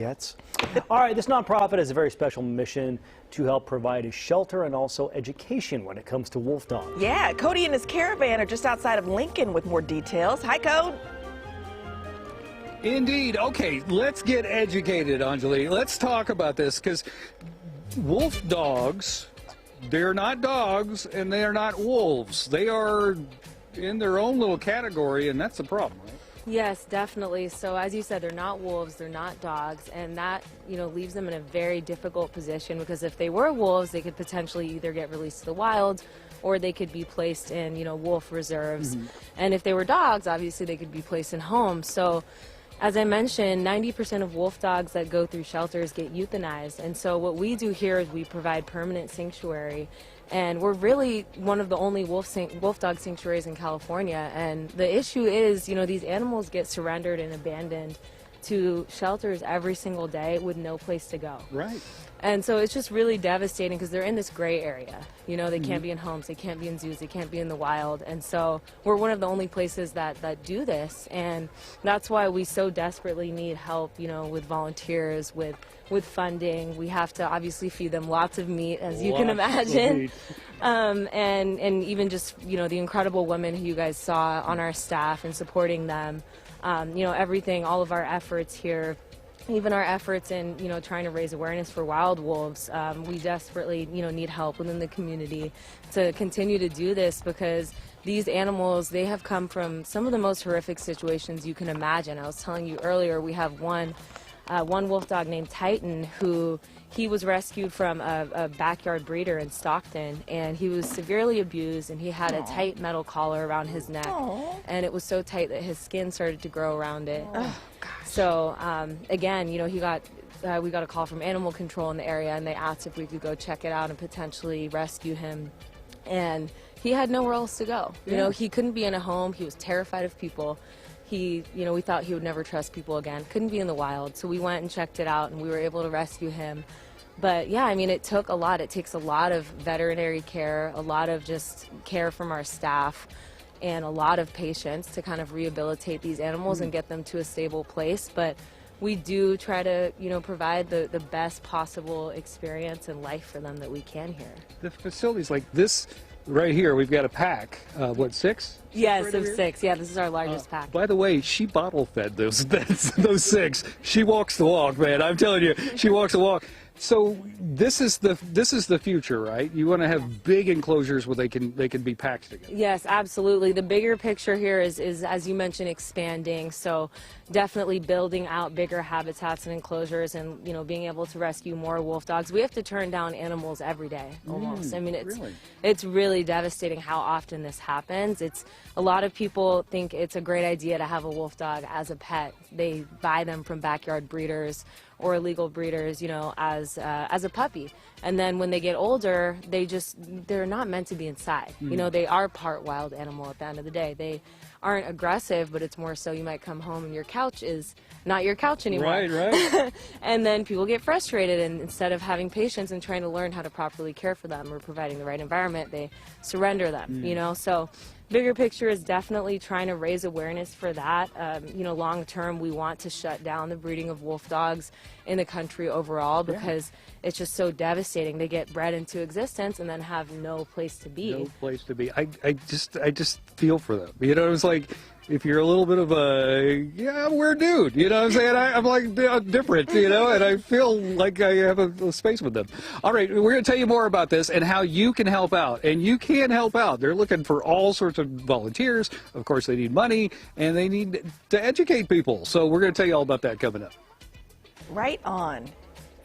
All right, this nonprofit has a very special mission to help provide a shelter and also education when it comes to wolf dogs. Yeah, Cody and his Caravan are just outside of Lincoln with more details. Hi, Code. Indeed. Okay, let's get educated, Anjali. Let's talk about this, because wolf dogs, they're not dogs and they're not wolves. They are in their own little category, and that's the problem, right? Yes, definitely. So as you said, they're not wolves, they're not dogs, and that, leaves them in a very difficult position, because if they were wolves, they could potentially either get released to the wild or they could be placed in, wolf reserves. And if they were dogs, obviously they could be placed in homes. So as I mentioned, 90% of wolf dogs that go through shelters get euthanized. And so what we do here is we provide permanent sanctuary. And we're really one of the only wolf dog sanctuaries in California. And the issue is, these animals get surrendered and abandoned to shelters every single day with no place to go. Right. And so it's just really devastating, because they're in this gray area. They can't be in homes, they can't be in zoos, they can't be in the wild. And so we're one of the only places that do this. And that's why we so desperately need help, with volunteers, with funding. We have to obviously feed them lots of meat, as you can imagine. And even just, the incredible women who you guys saw on our staff and supporting them. Everything, all of our efforts here, even our efforts in, trying to raise awareness for wild wolves, we desperately, need help within the community to continue to do this, because these animals, they have come from some of the most horrific situations you can imagine. I was telling you earlier, we have one wolf dog named Titan, who he was rescued from a backyard breeder in Stockton, and he was severely abused, and he had a tight metal collar around his neck. And it was so tight that his skin started to grow around it. So again, we got a call from animal control in the area, and they asked if we could go check it out and potentially rescue him. And he had nowhere else to go. He couldn't be in a home. He was terrified of people. We thought he would never trust people again. Couldn't be in the wild. So we went and checked it out, and we were able to rescue him. But yeah, it took a lot. It takes a lot of veterinary care, a lot of just care from our staff, and a lot of patience to kind of rehabilitate these animals and get them to a stable place. But we do try to, provide the best possible experience and life for them that we can here. The facilities like this right here, we've got a pack. What, 6? Yes, of 6. Yeah, this is our largest pack. By the way, she bottle fed those 6. She walks the walk, man. I'm telling you, she walks the walk. So this is the future, right? You want to have big enclosures where they can be packed together. Yes, absolutely. The bigger picture here is as you mentioned, expanding. So definitely building out bigger habitats and enclosures, and being able to rescue more wolf dogs. We have to turn down animals every day, almost. It's really devastating how often this happens. A lot of people think it's a great idea to have a wolf dog as a pet. They buy them from backyard breeders or illegal breeders, as a puppy. And then when they get older, they're not meant to be inside. They are part wild animal at the end of the day. They aren't aggressive, but it's more so you might come home and your couch is not your couch anymore. Right. And then people get frustrated, and instead of having patience and trying to learn how to properly care for them or providing the right environment, they surrender them, So bigger picture is definitely trying to raise awareness for that. Long term, we want to shut down the breeding of wolf dogs in the country overall, because it's just so devastating. They get bred into existence and then have no place to be. No place to be. I just feel for them. It's like, if you're a little bit of a weird dude, what I'm saying? I'm like different, and I feel like I have a space with them. All right, we're going to tell you more about this and how you can help out, and you can help out. They're looking for all sorts of volunteers. Of course, they need money, and they need to educate people. So we're going to tell you all about that coming up. Right on.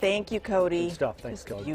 Thank you, Cody. Good stuff. Thanks, Cody.